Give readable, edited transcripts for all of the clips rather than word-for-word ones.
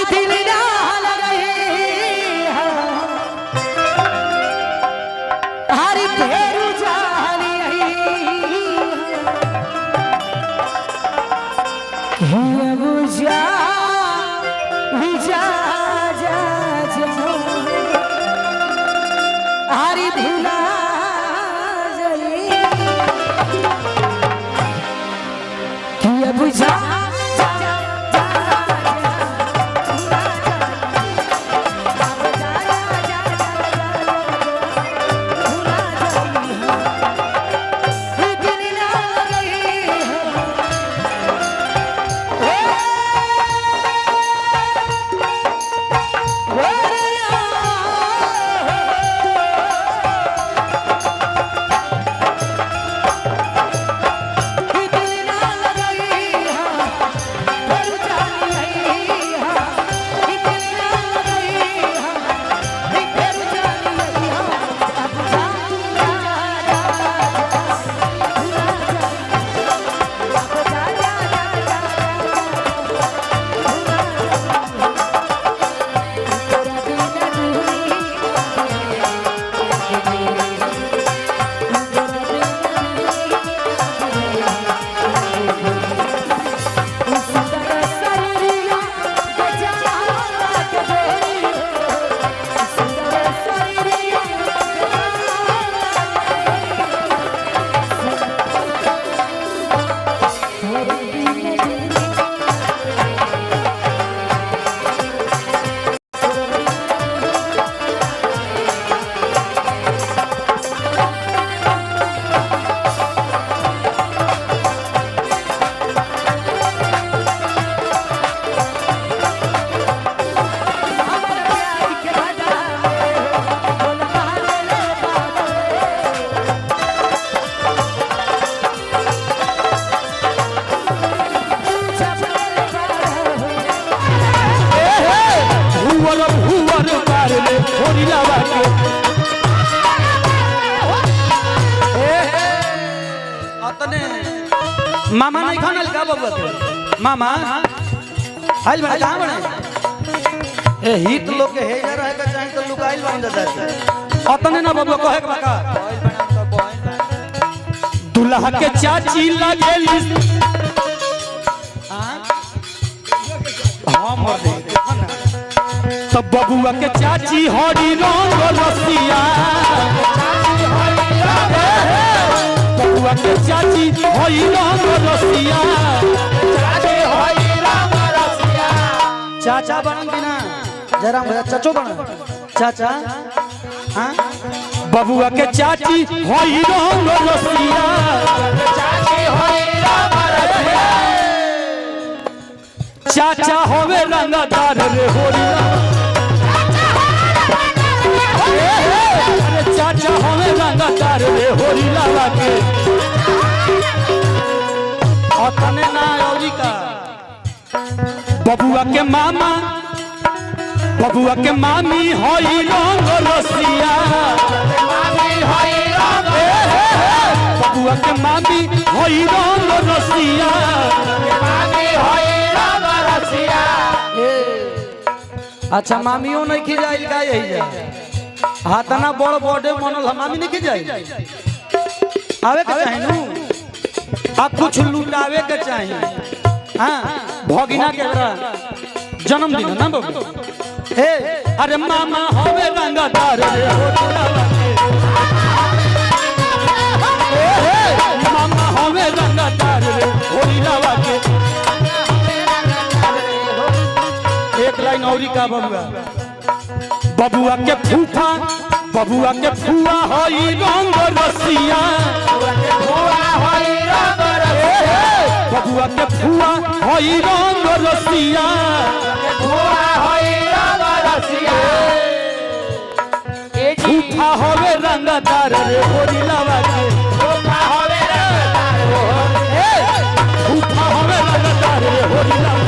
हरी दिल डाल रही हरी फेरू जाल रही बुझा जा जा जा हरी भुला जली बुझा मामा नहीं खाना लगा बबुआ के मामा आइल बने कहां बने ए हित लोग के हेजा रहे के चाहि तो लुकाइल बन जाता है अतने ना बबुआ कहे के बका दुल्हा के चाची लगेली हां मर दे तब बबुआ के चाची हरी रंग रसिया बबुआ के चाची होई रंग रसिया चाची होई रंग रसिया चाचा बनन बिना जरा भैया चाचो बन चाचा हां बबुआ के चाची होई रंग रसिया चाची होई रंग रसिया चाचा होवे रंगदार रे होरी चाचा हमें रंगदार रे होरी लाला के अतने ना औरी का बबुआ के मामा बबुआ के मामी होई रंग रसिया बबुआ के मामी होई रंग रसिया अच्छा मामियों नहीं खिजाइल का यही जा हाथना बड़ बड़े मनल मामी नहीं खिजाइल आवे के चाहे नु आ कुछ लुटावे के चाहे हां भगिना के जन्मदिन ना बाबू ए अरे मामा होवे रंगदार रे मामा होवे रंगदार रे होली लावा के एक लाइन औरी का बबुआ बबुआ के फूफा बबुआ के फुआ होई रंग रसिया बबुआ के फुआ होई रंग रसिया फूफा होवे रंगदार रे होली लावा के फूफा होवे रंगदार रे होली लावा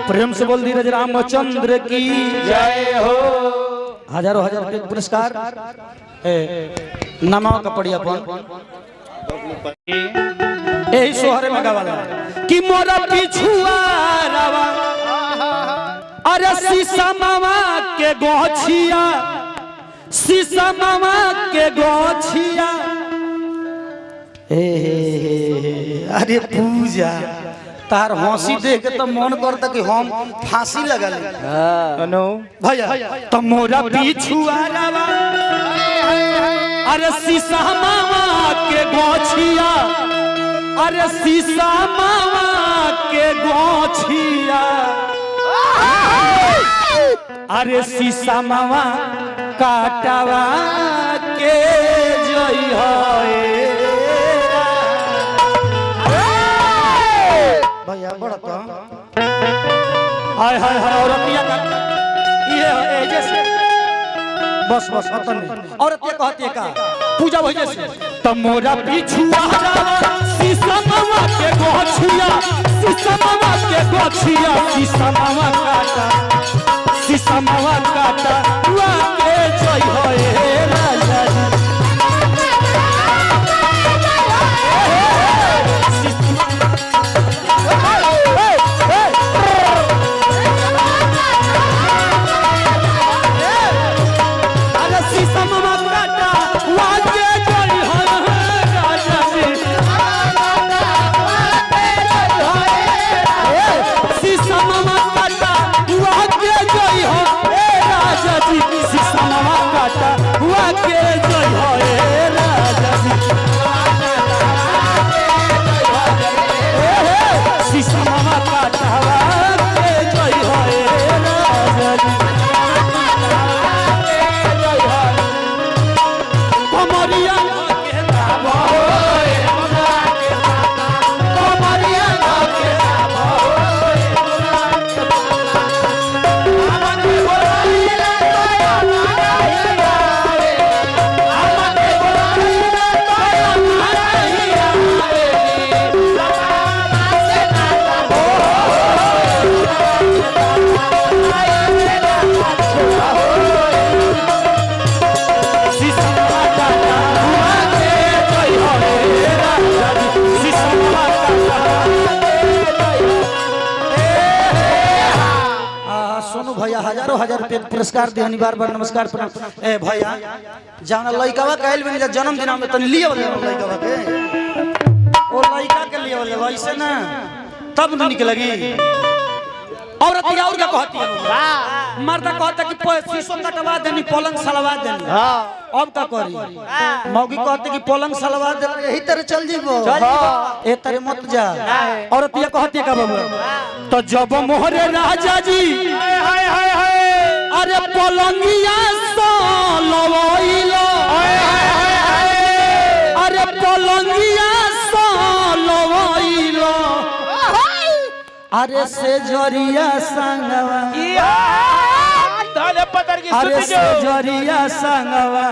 प्रेम से बोल धीरज रामचंद्र की जय हो। हजारों हजार पुरस्कार नमो का पड़ी अपन यही सोहरे में गावाला कि मोरा पिछुआ रावा अरे शीशा मामा के गोछिया शीशा मामा के गोछिया अरे पूजा तार हंसी देख तो मन करता कि हम फांसी लगा ले भैया तो मोरा पिछुआ रावा अरे शीशा मामा के गोछिया अरे शीशा मामा के गोछिया अरे शीशा मामा काटवा के जई भैया बड़ा तो हाय हाय हाय औरतिया का ये जैसे बस बस अतन औरतिया कहती है का पूजा वही जैसे तमोरा पिछुआ शीशा मामा के गोछिया शीशा मामा के गोछिया शीशा मामा काटा शीशा मामा काटा हुआ के जय होए राजा हजारों हजार रुपये पुरस्कार दिहनी बार बार नमस्कार प्रणाम ए भैया जाना लइकावा कहल बनी जन्मदिन में तनी लिए वाले लइकावा के ओ लइका के लिए वाले वैसे ना तब न निक लगी औरत या और क्या कहती है मर्दा कहता कि शीशो कटवा देनी पलंग सलवा देनी अब का करी मौगी कहते कि पलंग सलवा दे यही तरह चल जीबो ए तरह मत जा औरत या कहती है का बाबू तो जब मोहरे राजा जी हाय हाय हाय अरे पलंगिया सलवाइलो अरे पलंगिया सलवाइलो अरे से जरिया संगवा अरे से जरिया संगवा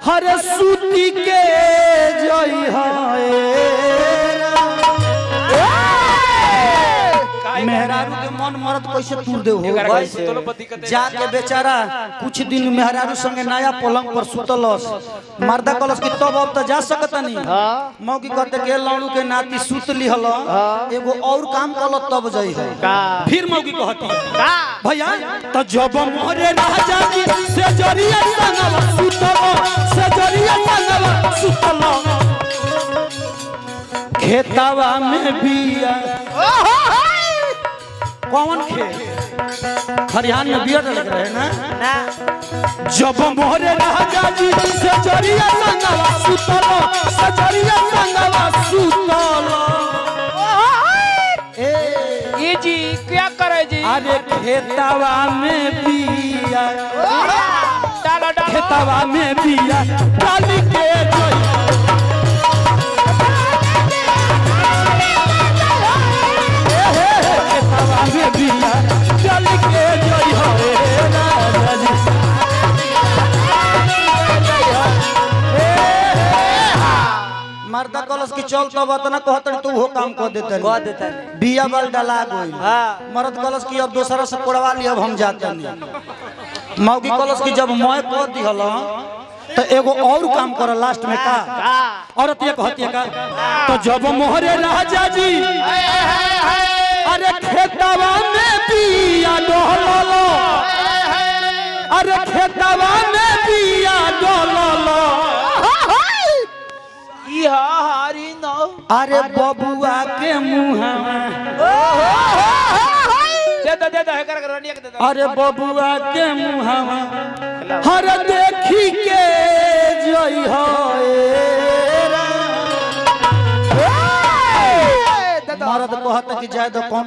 हरे सूती के जई है मेहरारू के मन मरद कैसे तूर दे हो जाके बेचारा कुछ दिन मेहरारू संगे नया पलंग पर सुतलस मर्दा कलस की तब अब तो जा सकता नहीं मौकी कहते के लौड़ू के नाती सुत लिहल एगो और काम कल तब जई है फिर मौकी कहती भैया तो जब मोहरे राजा जी से जरिया संगवा सुतल से जरिया संगवा सुतल खेतवा में बिया कौन खेत खरियान में बिया लग रहे ना जब मोहरे राजा जी से जरिया संगवा सुतल से जरिया संगवा सुतल ये जी क्या करे जी अरे खेतवा में बिया खेतवा में बिया डाली के जोई में बिया चल के जोई हो राजा जी मर्दा कलस की चल तब इतना कहत तू हो काम कर देते बिया बल डाला गई मर्द कलस की अब दूसरा से कोड़वा लिया अब हम जाते नहीं मौगी कलस की जब मैं कह दिहल तो एगो और काम करो लास्ट में का औरत ये कहती है का तो जब मोहरे राजा जी अरे खेतवा में बिया डोलो अरे खेतवा में बिया डोलो हरी नो अरे बबुआ के मुहा दे दो है कर रानिया के दे दो अरे बबुआ के मुहा हर देखी के जई हो मरद कहत कि जाए तो कौन